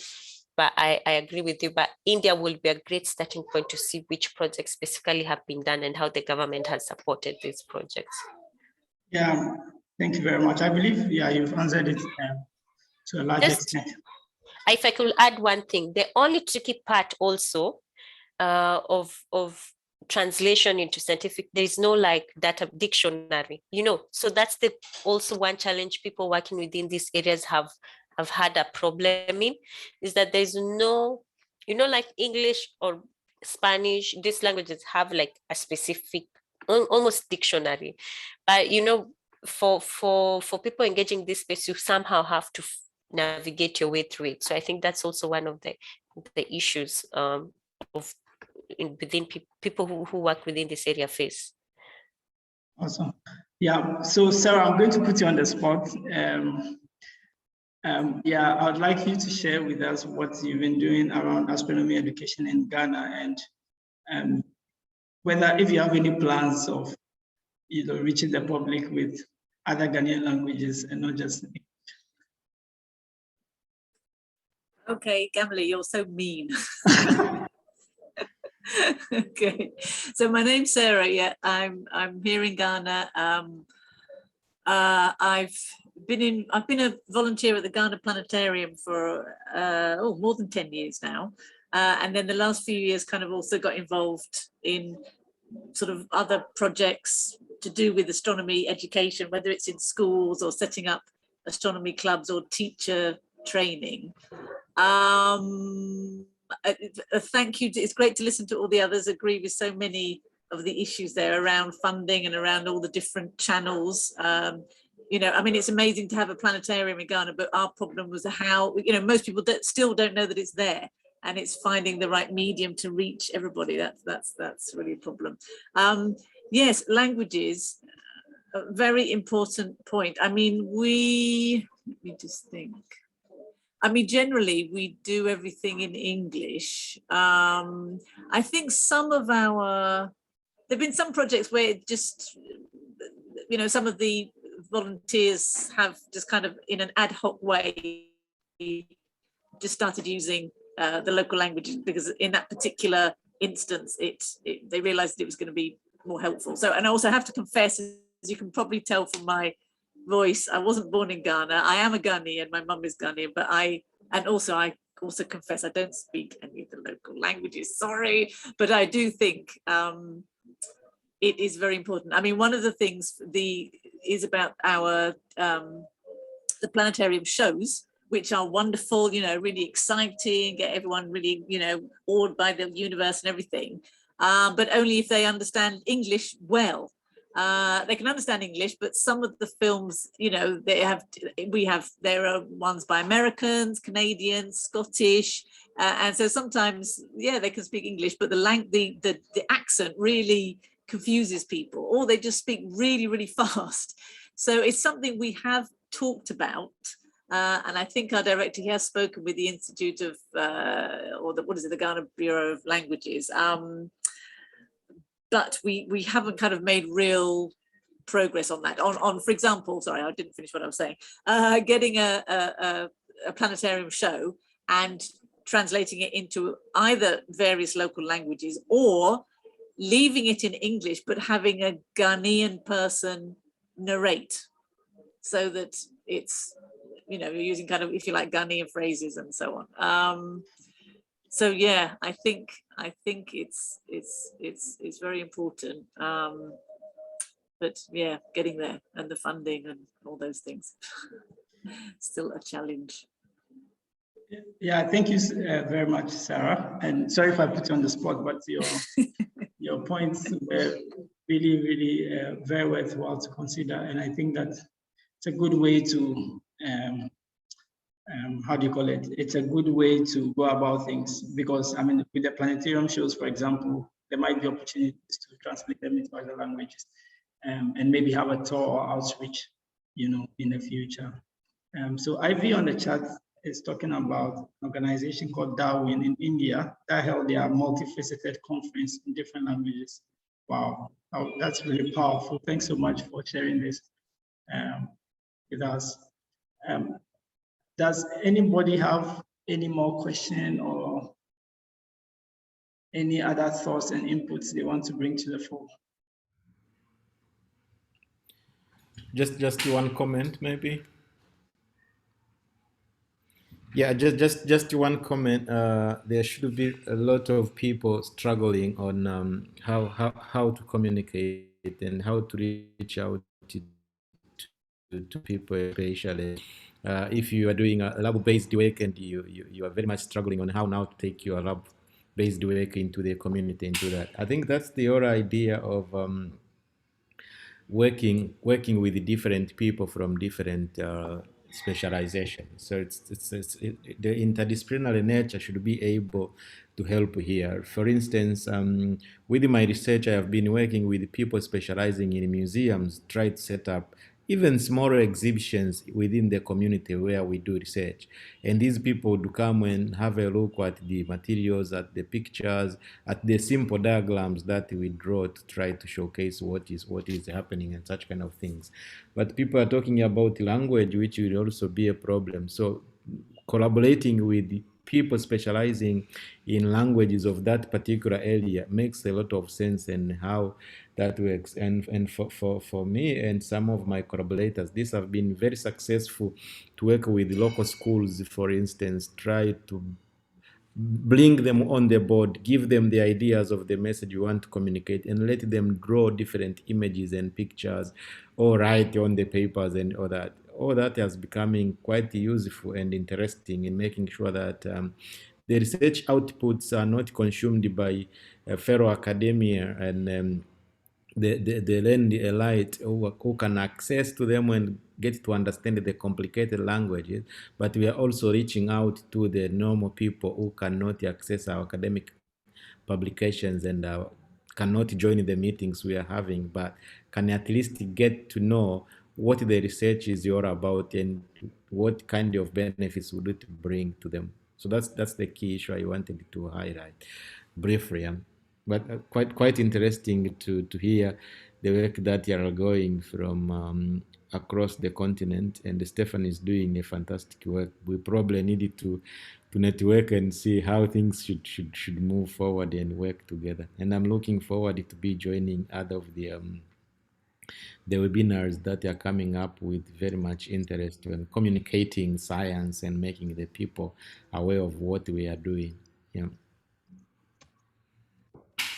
but I agree with you. But India will be a great starting point to see which projects specifically have been done and how the government has supported these projects. Yeah, thank you very much. I believe, you've answered it to a large extent. If I could add one thing, the only tricky part also of translation into scientific, there is no like data dictionary, so that's also one challenge people working within these areas have had a problem in, is that there's no, like English or Spanish, these languages have like a specific almost dictionary, but for people engaging this space, you somehow have to navigate your way through it. So I think that's also one of the issues within people who work within this area face. Awesome. Yeah, so Sarah, I'm going to put you on the spot. I would like you to share with us what you've been doing around astronomy education in Ghana, and whether if you have any plans of reaching the public with other Ghanaian languages and not just English. Okay, Gamli, you're so mean. Okay, so my name's Sarah. Yeah, I'm here in Ghana. I've been a volunteer at the Ghana Planetarium for more than 10 years now, and then the last few years kind of also got involved in sort of other projects to do with astronomy education, whether it's in schools or setting up astronomy clubs or teacher training. Thank you. It's great to listen to all the others agree with so many of the issues there around funding and around all the different channels. It's amazing to have a planetarium in Ghana, but our problem was how, most people still don't know that it's there, and it's finding the right medium to reach everybody. That's really a problem. Yes, languages, a very important point. Let me just think. Generally, we do everything in English. I think there've been some projects where it just, some of the volunteers have just kind of in an ad hoc way just started using the local language, because in that particular instance, they realized it was going to be more helpful. So, and I also have to confess, as you can probably tell from my voice, I wasn't born in Ghana. I am a Ghanaian, my mum is Ghanaian, but I also confess I don't speak any of the local languages, sorry, but I do think it is very important. One of the things is about our the planetarium shows, which are wonderful, really exciting, get everyone really, awed by the universe and everything, but only if they understand English well. They can understand English, but some of the films, you know, there are ones by Americans, Canadians, Scottish, and so sometimes, yeah, they can speak English, but the accent really confuses people, or they just speak really, really fast. So it's something we have talked about. And I think our director, he has spoken with the Institute of, the Ghana Bureau of Languages. But we haven't kind of made real progress on that. On for example, sorry, I didn't finish what I was saying. Getting a planetarium show and translating it into either various local languages or leaving it in English, but having a Ghanaian person narrate, so that it's, you know, you're using kind of, if you like, Ghanaian phrases and so on. So yeah, I think it's very important. But yeah, getting there and the funding and all those things, still a challenge. Yeah, thank you very much, Sarah. And sorry if I put you on the spot, but your points were really, really very worthwhile to consider. And I think that it's a good way to, how do you call it? It's a good way to go about things, because I mean, with the planetarium shows, for example, there might be opportunities to translate them into other languages, and maybe have a tour or outreach, you know, in the future. So Ivy on the chat is talking about an organization called Darwin in India that held their multifaceted conference in different languages. Wow, that's really powerful. Thanks so much for sharing this with us. Does anybody have any more question or any other thoughts and inputs they want to bring to the fore? Just one comment, maybe. Yeah, just one comment. There should be a lot of people struggling on how to communicate and how to reach out to people, especially if you are doing a lab-based work and you are very much struggling on how now to take your lab-based work into the community, into that. I think that's the whole idea of working with different people from different specializations. So the interdisciplinary nature should be able to help here. For instance, with my research, I have been working with people specializing in museums, try to set up even smaller exhibitions within the community where we do research. And these people would come and have a look at the materials, at the pictures, at the simple diagrams that we draw to try to showcase what is happening and such kind of things. But people are talking about language, which will also be a problem. So collaborating with people specializing in languages of that particular area makes a lot of sense, and how that works. And for me and some of my collaborators, this have been very successful to work with local schools, for instance, try to bring them on the board, give them the ideas of the message you want to communicate, and let them draw different images and pictures or write on the papers and all that. All that is becoming quite useful and interesting in making sure that the research outputs are not consumed by fellow academia and the learned elite who can access to them and get to understand the complicated languages, but we are also reaching out to the normal people who cannot access our academic publications and cannot join the meetings we are having, but can at least get to know what the research is all about and what kind of benefits would it bring to them. So that's the key issue I wanted to highlight briefly. But quite interesting to hear the work that you are going from across the continent, and Stefan is doing a fantastic work. We probably needed to network and see how things should move forward and work together. And I'm looking forward to be joining other of the webinars that are coming up with very much interest in communicating science and making the people aware of what we are doing. Yeah.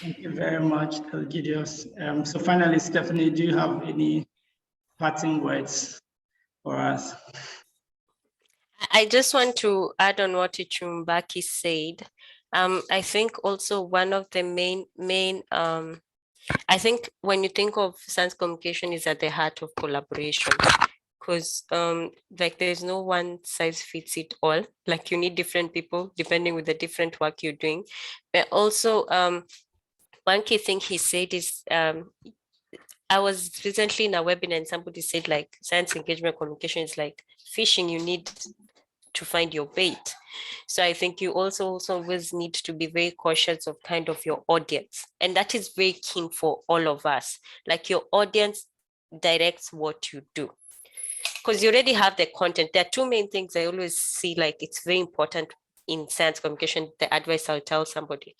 Thank you very much, Elgidius. So finally, Stephanie, do you have any parting words for us? I just want to add on what Ichumbaki said. I think also one of the main I think when you think of science communication is at the heart of collaboration, because like there's no one size fits it all. Like you need different people depending with the different work you're doing. But also one key thing he said is I was recently in a webinar and somebody said like science engagement communication is like fishing, you need to find your bait. So I think you also always need to be very cautious of kind of your audience. And that is very keen for all of us. Like your audience directs what you do. Because you already have the content. There are two main things I always see like it's very important in science communication, the advice I'll tell somebody.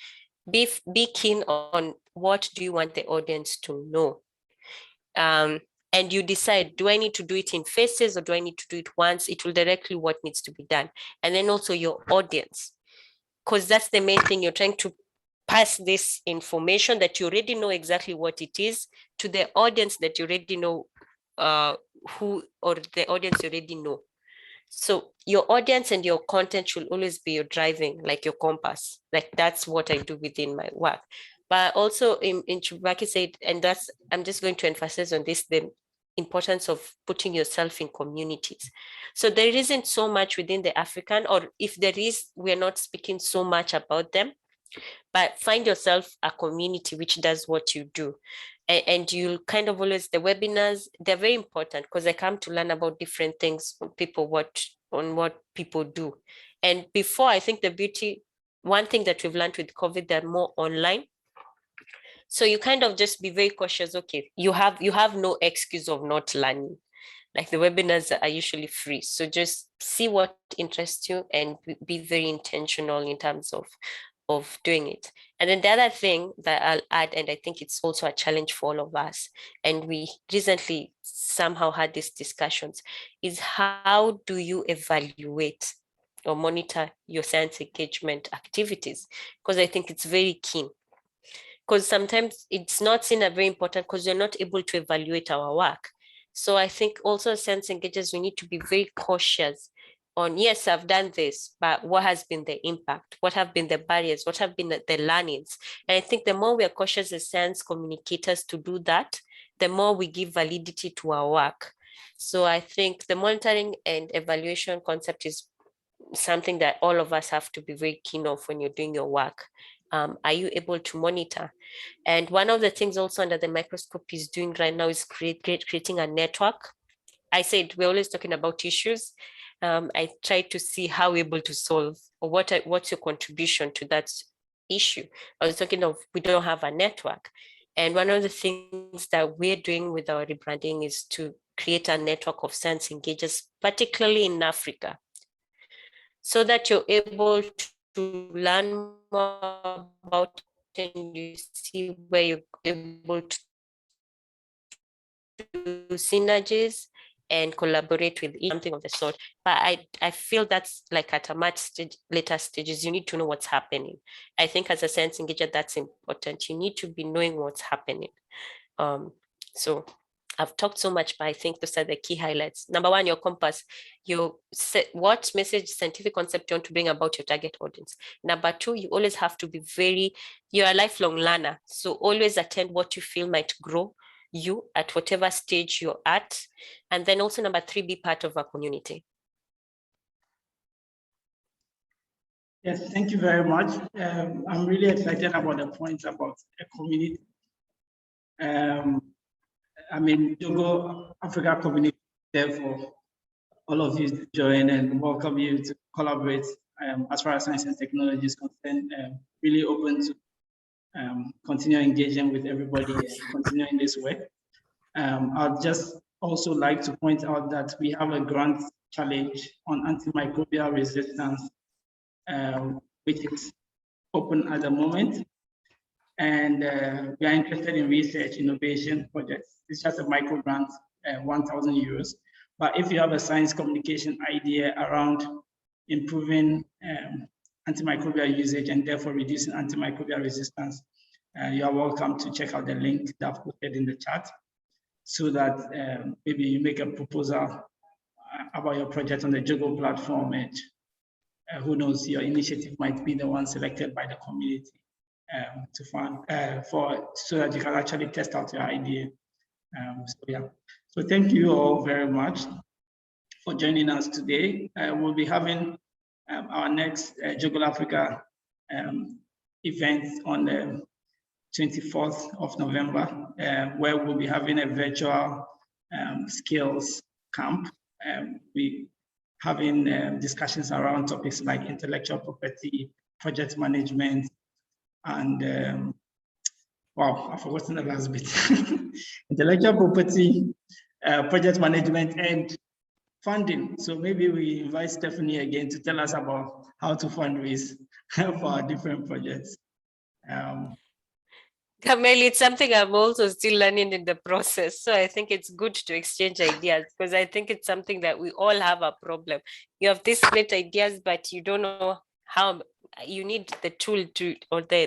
Be keen on what do you want the audience to know. And you decide, do I need to do it in phases or do I need to do it once? It will directly what needs to be done. And then also your audience, because that's the main thing. You're trying to pass this information that you already know exactly what it is to the audience that you already know who, or the audience you already know. So your audience and your content should always be your driving, like your compass. Like that's what I do within my work. But also in Chubaki said, and that's, I'm just going to emphasize on this, the importance of putting yourself in communities. So there isn't so much within the African, or if there is, we're not speaking so much about them, but find yourself a community which does what you do. And you'll kind of always, the webinars, they're very important because I come to learn about different things from people, what people do. And before, I think the beauty, one thing that we've learned with COVID, they're more online. So you kind of just be very cautious. Okay, you have no excuse of not learning. Like the webinars are usually free. So just see what interests you and be very intentional in terms of doing it. And then the other thing that I'll add, and I think it's also a challenge for all of us, and we recently somehow had these discussions, is how do you evaluate or monitor your science engagement activities? Because I think it's very keen. Because sometimes it's not seen as very important because you're not able to evaluate our work. So I think also as science engagers, we need to be very cautious on, yes, I've done this, but what has been the impact? What have been the barriers? What have been the learnings? And I think the more we are cautious as science communicators to do that, the more we give validity to our work. So I think the monitoring and evaluation concept is something that all of us have to be very keen of when you're doing your work. Are you able to monitor? And one of the things also under the microscope is doing right now is creating a network. I said we're always talking about issues. I try to see how we're able to solve, or what's your contribution to that issue. I was talking of, we don't have a network. And one of the things that we're doing with our rebranding is to create a network of science engagers, particularly in Africa, so that you're able to learn more about it and you see where you're able to do synergies and collaborate with something of the sort. But I feel that's like at a much later stages, you need to know what's happening. I think as a science engager, that's important. You need to be knowing what's happening. So I've talked so much, but I think those are the key highlights. Number one, your compass. What message, scientific concept you want to bring about your target audience. Number two, you always have to be you're a lifelong learner. So always attend what you feel might grow you at whatever stage you're at. And then also number three, be part of a community. Yes, thank you very much. I'm really excited about the points about a community. I mean, JOGL Africa Community, therefore, all of you to join and welcome you to collaborate as far as science and technology is concerned. Really open to continue engaging with everybody and continuing this work. I'd just also like to point out that we have a grant challenge on antimicrobial resistance, which is open at the moment. And we are interested in research innovation projects. It's just a micro grant, 1,000 euros. But if you have a science communication idea around improving antimicrobial usage and therefore reducing antimicrobial resistance, you are welcome to check out the link that I've posted in the chat, so that maybe you make a proposal about your project on the JOGL platform, and who knows, your initiative might be the one selected by the community to fund so that you can actually test out your idea. So thank you all very much for joining us today. We'll be having our next JOGL Africa event on the 24th of November, where we'll be having a virtual skills camp. We having discussions around topics like intellectual property, project management, and wow, I've forgotten the last bit. Intellectual property, project management, and funding. So maybe we invite Stephanie again to tell us about how to fundraise for our different projects. Kamel, it's something I'm also still learning in the process. So I think it's good to exchange ideas, because I think it's something that we all have a problem. You have these great ideas, but you don't know how. You need the tool to, or the